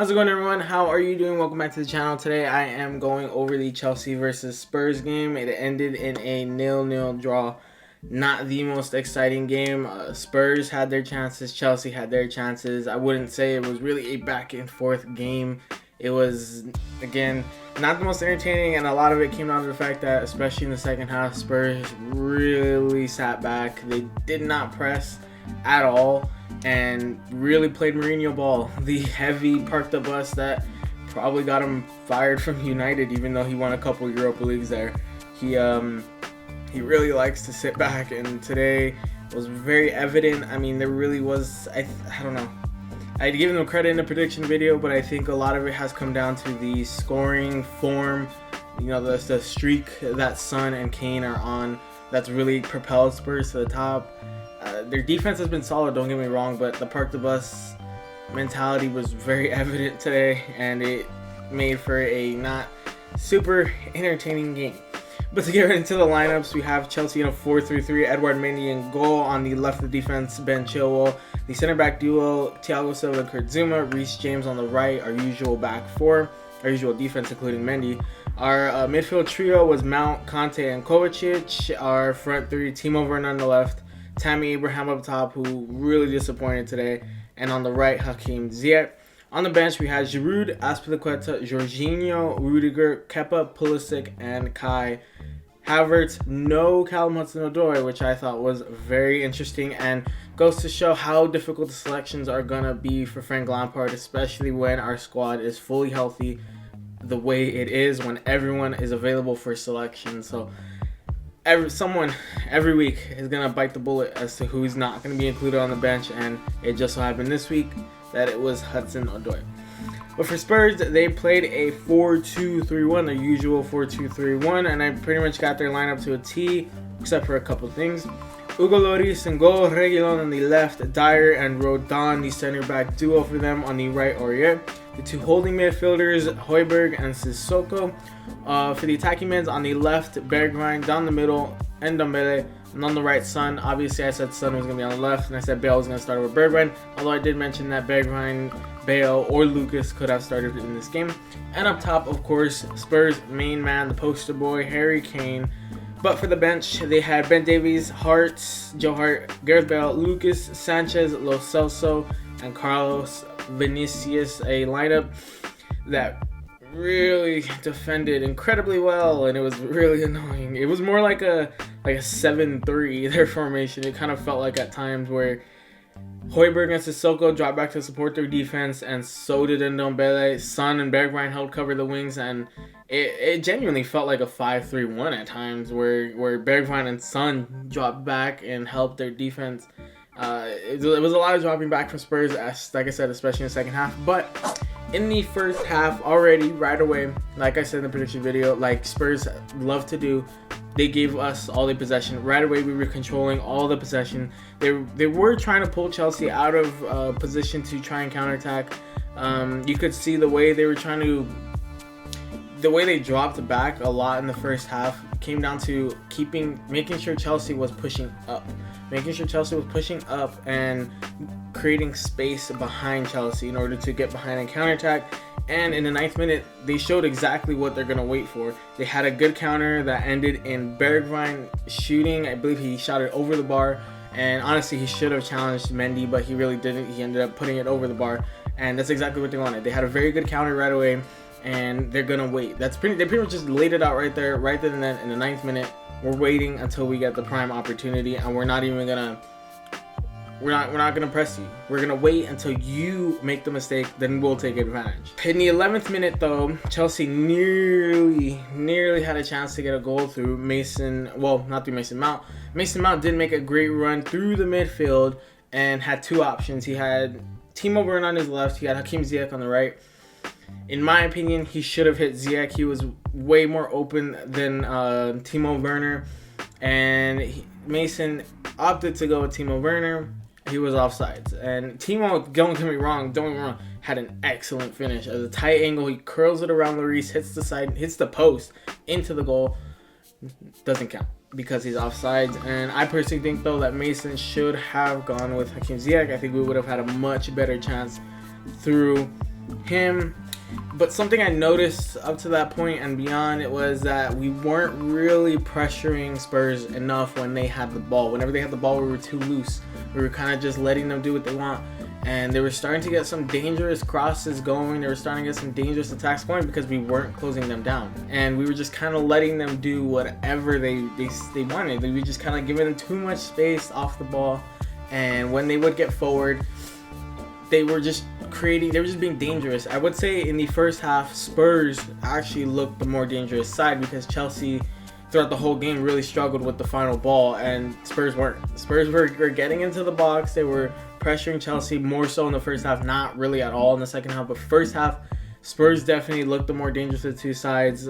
How's it going, everyone? How are you doing? Welcome back to the channel. Today I am going over the Chelsea versus Spurs game. It ended in a 0-0 draw. Not the most exciting game. Spurs had their chances. Chelsea had their chances. I wouldn't say it was really a back and forth game. It was, again, not the most entertaining, and a lot of it came down to the fact that, especially in the second half, Spurs really sat back. They did not press at all and really played Mourinho ball. The heavy park the bus that probably got him fired from United, even though he won a couple Europa Leagues there. He really likes to sit back, and today was very evident. I mean, there really was, I don't know. I'd give them credit in the prediction video, but I think a lot of it has come down to the scoring form, you know, the streak that Son and Kane are on that's really propelled Spurs to the top. Their defense has been solid, don't get me wrong, but the park the bus mentality was very evident today, and it made for a not super entertaining game. But to get right into the lineups, we have Chelsea in a 4-3-3, Edouard Mendy in goal. On the left of the defense, Ben Chilwell. The center back duo, Thiago Silva and Kurt Zouma. Reece James on the right, our usual back four, our usual defense including Mendy. Our midfield trio was Mount, Conte, and Kovacic. Our front three, Timo Werner on the left, Tammy Abraham up top, who really disappointed today, and on the right, Hakim Ziyech. On the bench, we had Giroud, Azpilicueta, Jorginho, Rudiger, Kepa, Pulisic, and Kai Havertz. No Callum Hudson-Odoi, which I thought was very interesting and goes to show how difficult the selections are going to be for Frank Lampard, especially when our squad is fully healthy the way it is, when everyone is available for selection. So every week is going to bite the bullet as to who's not going to be included on the bench, and it just so happened this week that it was Hudson-Odoi. But for Spurs, they played a 4-2-3-1, their usual 4-2-3-1, and I pretty much got their lineup to a T, except for a couple things. Hugo Lloris and goal, Reguilon on the left, Dyer and Rodon, the center back duo for them. On the right, Aurier. The two holding midfielders, Højbjerg and Sissoko. For the attacking men, on the left, Bergwijn, down the middle, and Ndombele. And on the right, Son. Obviously, I said Son was going to be on the left, and I said Bale was going to start over Bergwijn. Although I did mention that Bergwijn, Bale, or Lucas could have started in this game. And up top, of course, Spurs' main man, the poster boy, Harry Kane. But for the bench, they had Ben Davies, Hart, Joe Hart, Gareth Bale, Lucas, Sanchez, Lo Celso, and Carlos Vinicius. A lineup that really defended incredibly well, and it was really annoying. It was more like a 7-3, their formation. It kind of felt like at times where Højbjerg and Sissoko dropped back to support their defense, and so did Ndombele. Son and Bergwijn helped cover the wings, and it genuinely felt like a 5-3-1 at times, where Bergwijn and Son dropped back and helped their defense. It was a lot of dropping back from Spurs, like I said, especially in the second half. But in the first half, already right away, like I said in the prediction video, like Spurs love to do, they gave us all the possession. Right away, we were controlling all the possession. They were trying to pull Chelsea out of position to try and counterattack. You could see the way they were trying to, the way they dropped back a lot in the first half came down to making sure Chelsea was pushing up. Making sure Chelsea was pushing up and creating space behind Chelsea in order to get behind and counterattack. And in the 9th minute, they showed exactly what they're going to wait for. They had a good counter that ended in Bergwijn shooting. I believe he shot it over the bar. And honestly, he should have challenged Mendy, but he really didn't. He ended up putting it over the bar. And that's exactly what they wanted. They had a very good counter right away, and they're going to wait. They pretty much just laid it out right there and then in the 9th minute. We're waiting until we get the prime opportunity, and we're not gonna press you. We're gonna wait until you make the mistake, then we'll take advantage. In the 11th minute, though, Chelsea nearly had a chance to get a goal through Mason. Well, not through Mason Mount. Mason Mount did make a great run through the midfield and had two options. He had Timo Werner on his left. He had Hakim Ziyech on the right. In my opinion, he should have hit Ziyech. He was way more open than Timo Werner, and Mason opted to go with Timo Werner. He was offsides, and Timo, don't get me wrong, had an excellent finish. At a tight angle, he curls it around Lloris, hits the side, hits the post into the goal. Doesn't count because he's offsides. And I personally think, though, that Mason should have gone with Hakim Ziyech. I think we would have had a much better chance through him. But something I noticed up to that point and beyond, it was that we weren't really pressuring Spurs enough when they had the ball. Whenever they had the ball, we were too loose. We were kind of just letting them do what they want. And they were starting to get some dangerous crosses going. They were starting to get some dangerous attacks going because we weren't closing them down. And we were just kind of letting them do whatever they wanted. We were just kind of giving them too much space off the ball. And when they would get forward, they were just being dangerous. I would say in the first half, Spurs actually looked the more dangerous side because Chelsea throughout the whole game really struggled with the final ball, and Spurs weren't. Spurs were getting into the box. They were pressuring Chelsea more so in the first half, not really at all in the second half, but first half, Spurs definitely looked the more dangerous of the two sides.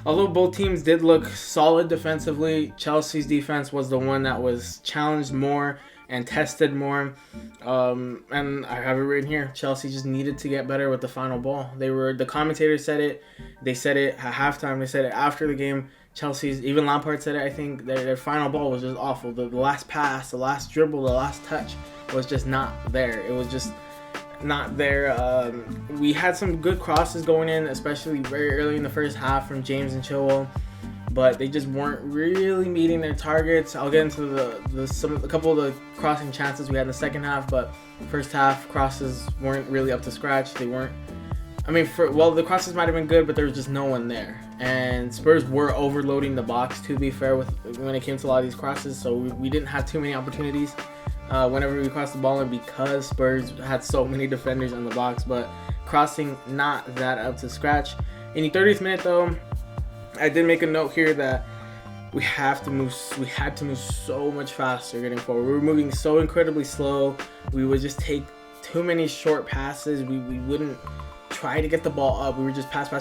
Although both teams did look solid defensively, Chelsea's defense was the one that was challenged more and tested more. And I have it written here. Chelsea just needed to get better with the final ball. The commentators said it. They said it at halftime. They said it after the game. Even Lampard said it. I think their final ball was just awful. The last pass, the last dribble, the last touch was just not there. It was just not there. We had some good crosses going in, especially very early in the first half from James and Chilwell, but they just weren't really meeting their targets. I'll get into a couple of the crossing chances we had in the second half, but first half crosses weren't really up to scratch. They weren't. The crosses might have been good, but there was just no one there. And Spurs were overloading the box, to be fair, when it came to a lot of these crosses, so we didn't have too many opportunities whenever we crossed the ball, and because Spurs had so many defenders in the box, but crossing not that up to scratch. In the 30th minute, though, I did make a note here that we had to move so much faster getting forward. We were moving so incredibly slow. We would just take too many short passes. We wouldn't try to get the ball up. We were just pass.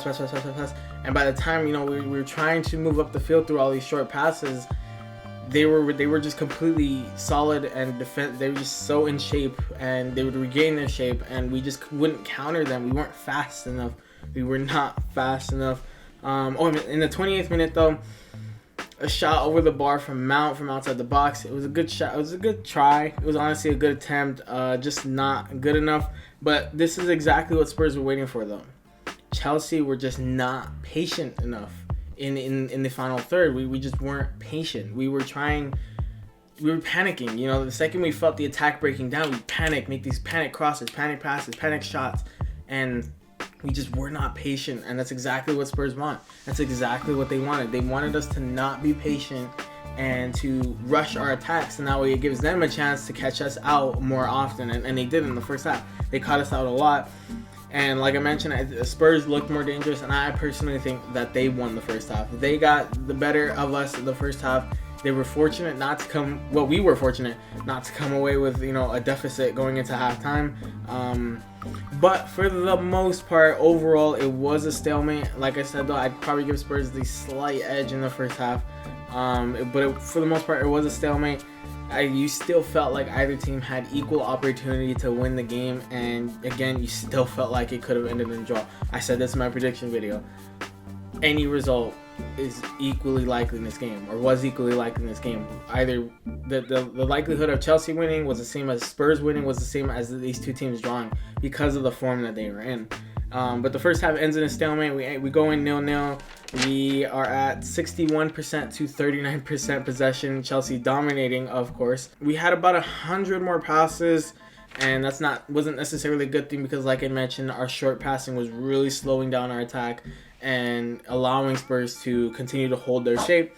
And by the time, we were trying to move up the field through all these short passes, they were just completely solid and they were just so in shape, and they would regain their shape, and we just wouldn't counter them. We weren't fast enough. We were not fast enough. In the 28th minute, though, a shot over the bar from Mount from outside the box. It was a good shot. It was a good try. It was honestly a good attempt, just not good enough. But this is exactly what Spurs were waiting for, though. Chelsea were just not patient enough in the final third. We just weren't patient. We were panicking. The second we felt the attack breaking down, we panic, make these panic crosses, panic passes, panic shots, and we just were not patient. And that's exactly what Spurs want. That's exactly what they wanted. They wanted us to not be patient and to rush our attacks, and that way it gives them a chance to catch us out more often, and they did in the first half. They caught us out a lot, and like I mentioned, Spurs looked more dangerous, and I personally think that they won the first half. They got the better of us in the first half. They were fortunate not to come, we were fortunate not to come away with, a deficit going into halftime. But for the most part, overall, it was a stalemate. Like I said, though, I'd probably give Spurs the slight edge in the first half. For the most part, it was a stalemate. You still felt like either team had equal opportunity to win the game, and again, you still felt like it could have ended in a draw. I said this in my prediction video. Any result is equally likely in this game, or was equally likely in this game. Either the likelihood of Chelsea winning was the same as Spurs winning, was the same as these two teams drawing, because of the form that they were in. But the first half ends in a stalemate. We go in 0-0. We are at 61% to 39% possession. Chelsea dominating, of course. We had about 100 more passes, and wasn't necessarily a good thing because, like I mentioned, our short passing was really slowing down our attack and allowing Spurs to continue to hold their shape.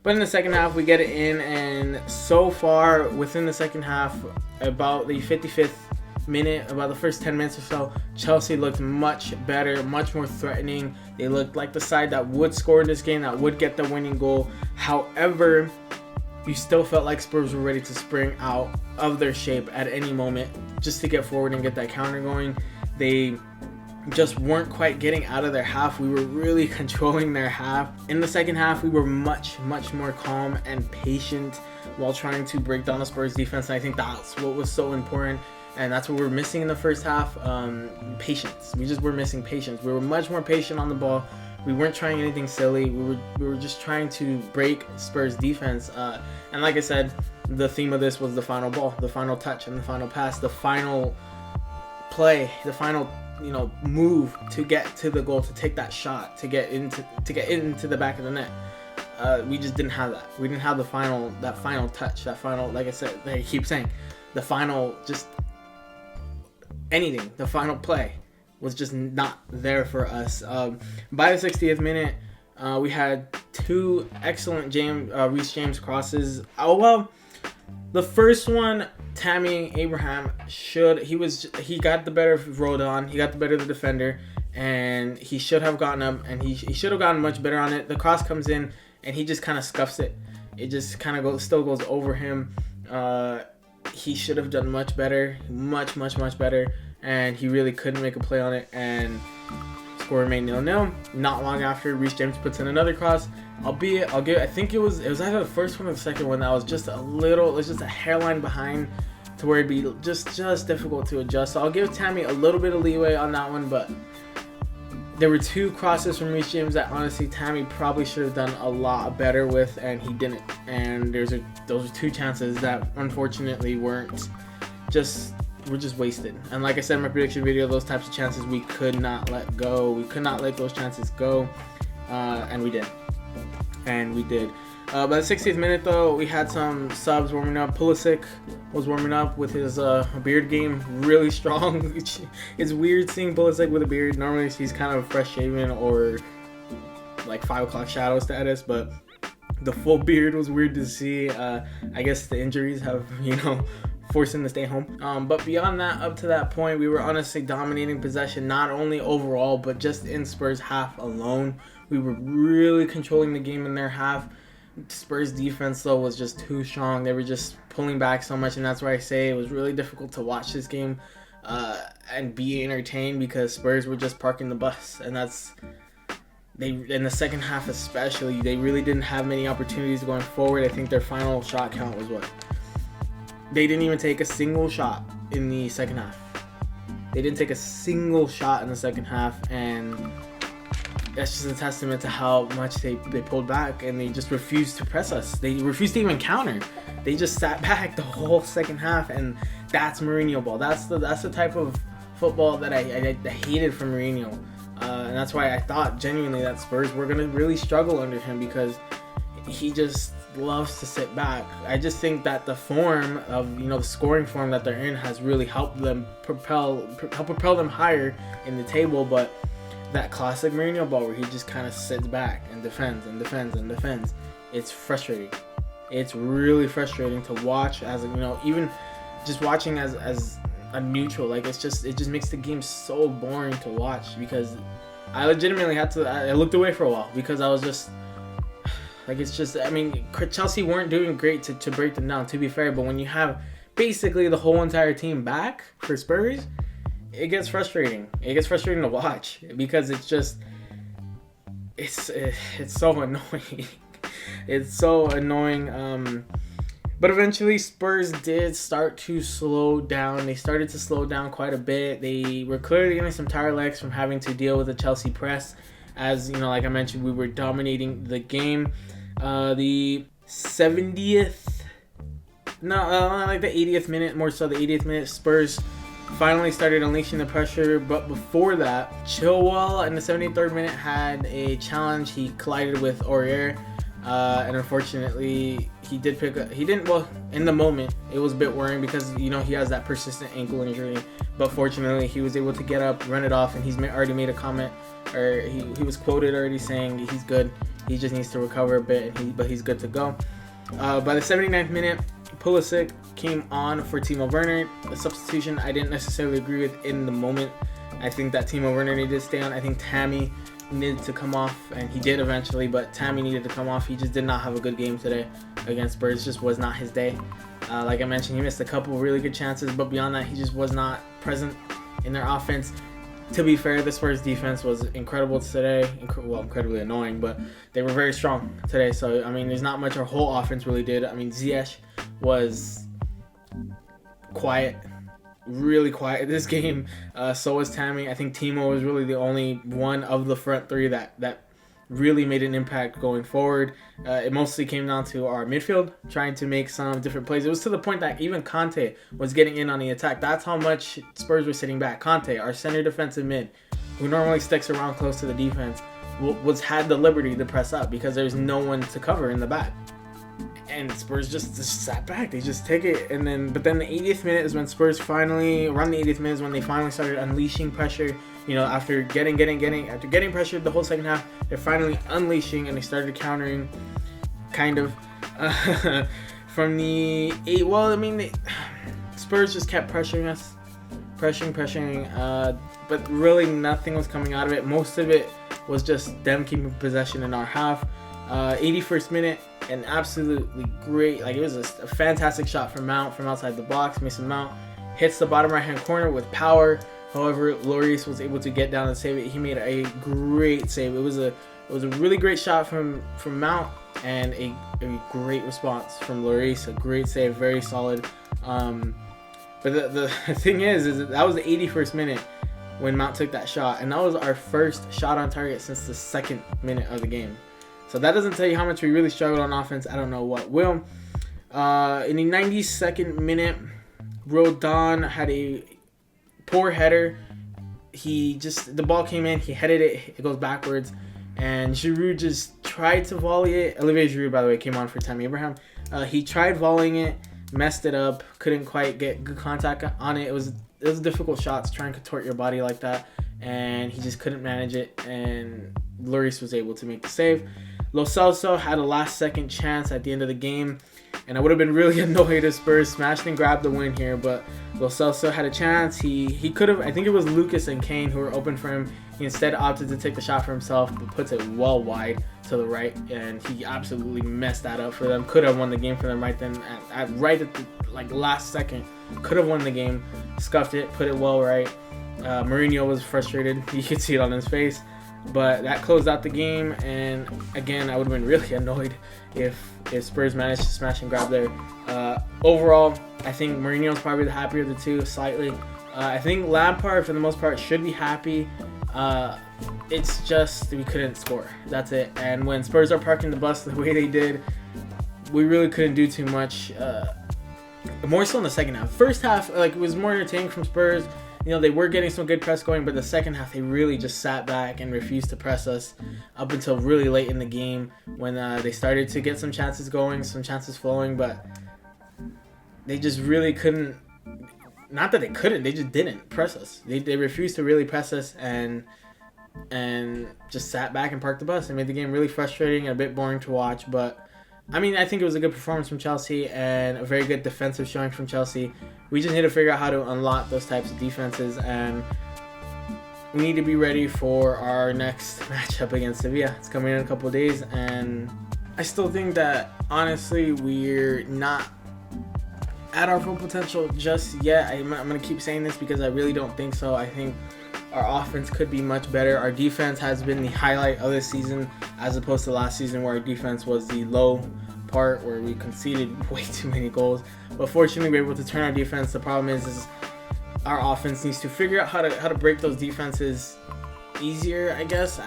But in the second half, we get it in, and so far within the second half, about the 55th minute, about the first 10 minutes or so, Chelsea looked much better, much more threatening. They looked like the side that would score in this game, that would get the winning goal. However, you still felt like Spurs were ready to spring out of their shape at any moment just to get forward and get that counter going. They just weren't quite getting out of their half. We were really controlling their half. In the second half, we were much more calm and patient while trying to break down the Spurs defense, and I think that's what was so important. And that's what we were missing in the first half, patience. We just were missing patience. We were much more patient on the ball. We weren't trying anything silly. We were just trying to break Spurs defense. And like I said, the theme of this was the final ball, the final touch, and the final pass, the final play, the final move to get to the goal, to take that shot, to get into the back of the net. We just didn't have that. We didn't have that final touch, that final, like I said, like I keep saying, the final, just anything, the final play was just not there for us. By the 60th minute, we had two excellent Reece James crosses. The first one, Tammy Abraham he got the better of Rodon, he got the better of the defender, and he should have gotten up, and he should have gotten much better on it. The cross comes in, and he just kind of scuffs it. It just kind of still goes over him. He should have done much better, much better, and he really couldn't make a play on it, and score remained 0-0. Not long after, Reece James puts in another cross. I think it was either the first one or the second one that was just a hairline behind, to where it'd be just difficult to adjust. So I'll give Tammy a little bit of leeway on that one, but there were two crosses from Reece James that honestly Tammy probably should have done a lot better with, and he didn't. And those are two chances that unfortunately were just wasted. And like I said in my prediction video, those types of chances we could not let go. We could not let those chances go, and we did. By the 60th minute, though, we had some subs warming up. Pulisic was warming up with his beard game really strong. It's weird seeing Pulisic with a beard. Normally he's kind of fresh shaven or like 5 o'clock shadow status, but the full beard was weird to see. I guess the injuries have forced him to stay home. But beyond that, up to that point, we were honestly dominating possession, not only overall, but just in Spurs half alone. We were really controlling the game in their half. Spurs defense, though, was just too strong. They were just pulling back so much, and that's why I say it was really difficult to watch this game and be entertained, because Spurs were just parking the bus. And in the second half especially, they really didn't have many opportunities going forward. I think their final shot count was what? They didn't even take a single shot in the second half. They didn't take a single shot in the second half, and that's just a testament to how much they pulled back, and they just refused to press us. They refused to even counter. They just sat back the whole second half, and that's Mourinho ball. That's the type of football that I hated from Mourinho, and that's why I thought genuinely that Spurs were going to really struggle under him, because he just loves to sit back. I just think that the form of the scoring form that they're in has really helped them propel them higher in the table, but that classic Mourinho ball where he just kind of sits back and defends and defends and defends, it's frustrating. It's really frustrating to watch, as even just watching as a neutral. Like, it just makes the game so boring to watch, because I legitimately I looked away for a while, because I was just like, Chelsea weren't doing great to break them down, to be fair, but when you have basically the whole entire team back for Spurs, it gets frustrating. It gets frustrating to watch, because it's so annoying. It's so annoying. But eventually Spurs did start to slow down. They started to slow down quite a bit. They were clearly getting some tired legs from having to deal with the Chelsea press. As like I mentioned, we were dominating the game. The 70th, like the 80th minute, more so the 80th minute, Spurs finally started unleashing the pressure. But before that, Chilwell in the 73rd minute had a challenge. He collided with Aurier, and unfortunately he didn't, in the moment it was a bit worrying, because he has that persistent ankle injury, but fortunately he was able to get up, run it off, and he's already made a comment, or he was quoted already saying he's good, he just needs to recover a bit, but he's good to go. By the 79th minute, Pulisic came on for Timo Werner. The substitution I didn't necessarily agree with in the moment. I think that Timo Werner needed to stay on. I think Tammy needed to come off, and he did eventually, but Tammy needed to come off. He just did not have a good game today against Spurs. It just was not his day. Like I mentioned, he missed a couple really good chances, but beyond that, he just was not present in their offense. To be fair, the Spurs defense was incredible today. Incredibly annoying, but they were very strong today. So, there's not much our whole offense really did. Ziyech was quiet, really quiet this game. So was Tammy. I think Timo was really the only one of the front three that really made an impact going forward. It mostly came down to our midfield trying to make some different plays. It was to the point that even Conte was getting in on the attack. That's how much Spurs were sitting back. Conte, our center defensive mid, who normally sticks around close to the defense, had the liberty to press up because there's no one to cover in the back. And Spurs just sat back. They just take it, but then the 80th minute is when Spurs around the 80th minute is when they finally started unleashing pressure. After getting pressured the whole second half, they're finally unleashing and they started countering, kind of, from the 8. Well, I mean, Spurs just kept pressuring us, but really nothing was coming out of it. Most of it was just them keeping possession in our half. 81st minute, an absolutely great, it was a fantastic shot from Mount from outside the box. Mason Mount hits the bottom right hand corner with power. However, Lloris was able to get down and save it. He made a great save. It was a really great shot from Mount and a great response from Lloris. A great save, very solid. But the thing is that was the 81st minute when Mount took that shot, and that was our first shot on target since the 2nd minute of the game. So that doesn't tell you how much we really struggled on offense. I don't know what will. In the 92nd minute, Rodon had a poor header. The ball came in, he headed it goes backwards, and Giroud just tried to volley it. Olivier Giroud, by the way, came on for Tammy Abraham. He tried volleying it, messed it up, couldn't quite get good contact on it. It was a difficult shot to try and contort your body like that, and he just couldn't manage it, and Lloris was able to make the save. Lo Celso had a last-second chance at the end of the game, and I would have been really annoyed if Spurs smashed and grabbed the win here, but Lo Celso had a chance. He could have, I think it was Lucas and Kane who were open for him. He instead opted to take the shot for himself, but puts it well wide to the right, and he absolutely messed that up for them. Could have won the game for them right then, right at the last second. Could have won the game, scuffed it, put it well right. Mourinho was frustrated. You could see it on his face. But that closed out the game, and again, I would have been really annoyed if Spurs managed to smash and grab there. Overall, I think Mourinho's probably the happier of the two, slightly. I think Lampard, for the most part, should be happy. It's just we couldn't score. That's it. And when Spurs are parking the bus the way they did, we really couldn't do too much. More so in the second half. First half, it was more entertaining from Spurs. They were getting some good press going, but the second half they really just sat back and refused to press us up until really late in the game when they started to get some chances going, some chances flowing, but they just really couldn't. Not that they couldn't, they just didn't press us. They refused to really press us and just sat back and parked the bus and made the game really frustrating and a bit boring to watch, but I think it was a good performance from Chelsea and a very good defensive showing from Chelsea. We just need to figure out how to unlock those types of defenses, and we need to be ready for our next matchup against Sevilla. It's coming in a couple of days, and I still think that, honestly, we're not at our full potential just yet. I'm going to keep saying this because I really don't think so. I think our offense could be much better. Our defense has been the highlight of this season as opposed to last season where our defense was the low part where we conceded way too many goals. But fortunately, we were able to turn our defense. The problem is our offense needs to figure out how to break those defenses easier, I guess.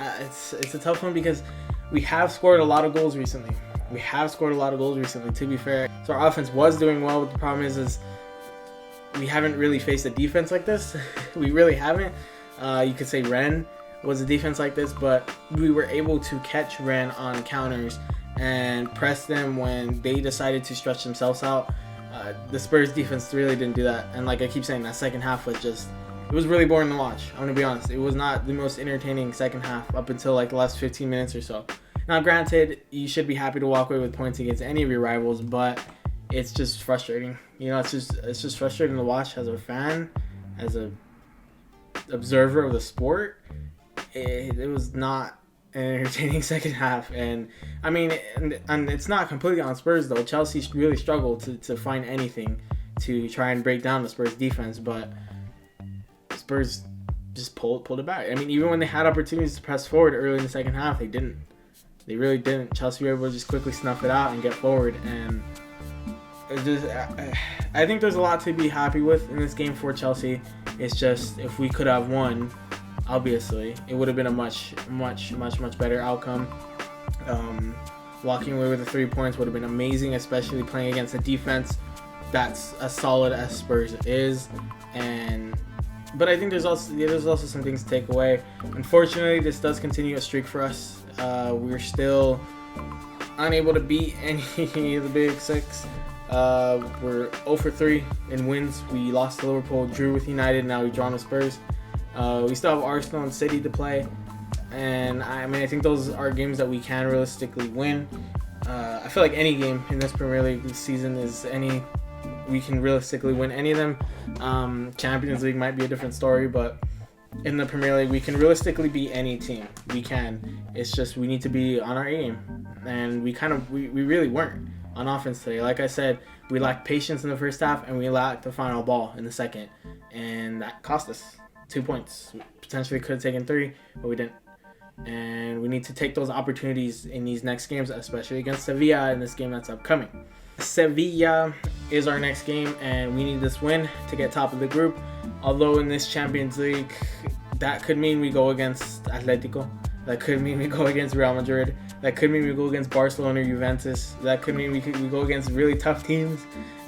It's a tough one because we have scored a lot of goals recently. To be fair. So our offense was doing well, but the problem is we haven't really faced a defense like this. We really haven't. You could say Rennes was a defense like this, but we were able to catch Rennes on counters and press them when they decided to stretch themselves out. The Spurs defense really didn't do that, and like I keep saying, that second half was it was really boring to watch. I'm gonna be honest, it was not the most entertaining second half up until the last 15 minutes or so. Now granted, you should be happy to walk away with points against any of your rivals, but it's just frustrating. It's just frustrating to watch as a fan, as a observer of the sport. It was not an entertaining second half, and it's not completely on Spurs though. Chelsea really struggled to find anything to try and break down the Spurs defense, but Spurs just pulled it back. Even when they had opportunities to press forward early in the second half, they didn't. They really didn't. Chelsea were able to just quickly snuff it out and get forward, and I think there's a lot to be happy with in this game for Chelsea. It's just if we could have won, obviously. It would have been a much better outcome. Walking away with the 3 points would have been amazing, especially playing against a defense that's as solid as Spurs is. But I think there's also some things to take away. Unfortunately, this does continue a streak for us. We're still unable to beat any of the big six. We're 0 for 3 in wins. We lost to Liverpool, drew with United, now we've drawn with Spurs. We still have Arsenal and City to play. And I think those are games that we can realistically win. I feel like any game in this Premier League this season we can realistically win any of them. Champions League might be a different story, but in the Premier League we can realistically beat any team. We can. It's just we need to be on our A game, and we really weren't on offense today. Like I said, we lacked patience in the first half, and we lacked the final ball in the second, and that cost us 2 points. We potentially could have taken 3, but we didn't. And we need to take those opportunities in these next games, especially against Sevilla in this game that's upcoming. Sevilla is our next game, and we need this win to get top of the group. Although in this Champions League, that could mean we go against Atletico. That could mean we go against Real Madrid. That could mean we go against Barcelona or Juventus. That could mean we go against really tough teams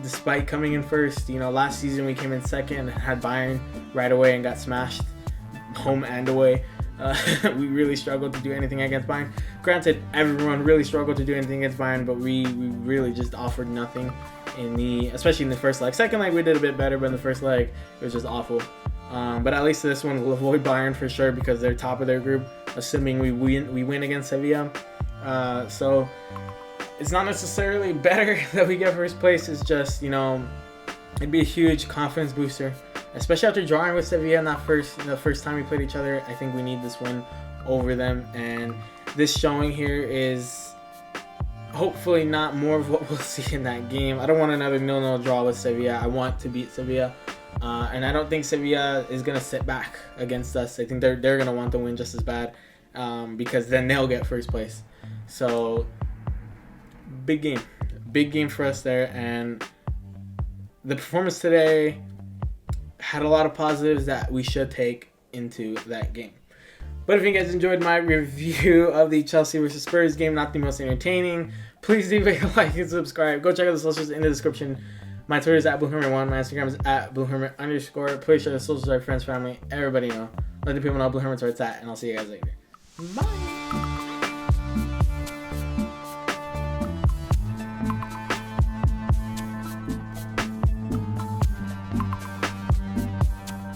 despite coming in first. Last season we came in second and had Bayern right away and got smashed home and away. We really struggled to do anything against Bayern. Granted, everyone really struggled to do anything against Bayern, but we really just offered nothing especially in the first leg. Second leg we did a bit better, but in the first leg it was just awful. But at least this one we'll avoid Bayern for sure because they're top of their group, assuming we win against Sevilla. So it's not necessarily better that we get first place. It's just, it'd be a huge confidence booster, especially after drawing with Sevilla in the first time we played each other. I think we need this win over them, and this showing here is hopefully not more of what we'll see in that game. I don't want another 0-0 draw with Sevilla. I want to beat Sevilla, and I don't think Sevilla is going to sit back against us. I think they're going to want to win just as bad, because then they'll get first place. So big game for us there, and the performance today had a lot of positives that we should take into that game. But if you guys enjoyed my review of the Chelsea versus Spurs game, not the most entertaining, please leave a like and subscribe. Go check out the socials in the description. My Twitter is @BlueHermit1. My Instagram is @BlueHermit_. Please share the socials with our friends, family, everybody know. Let the people know Blue Hermit's where it's at, and I'll see you guys later. Bye!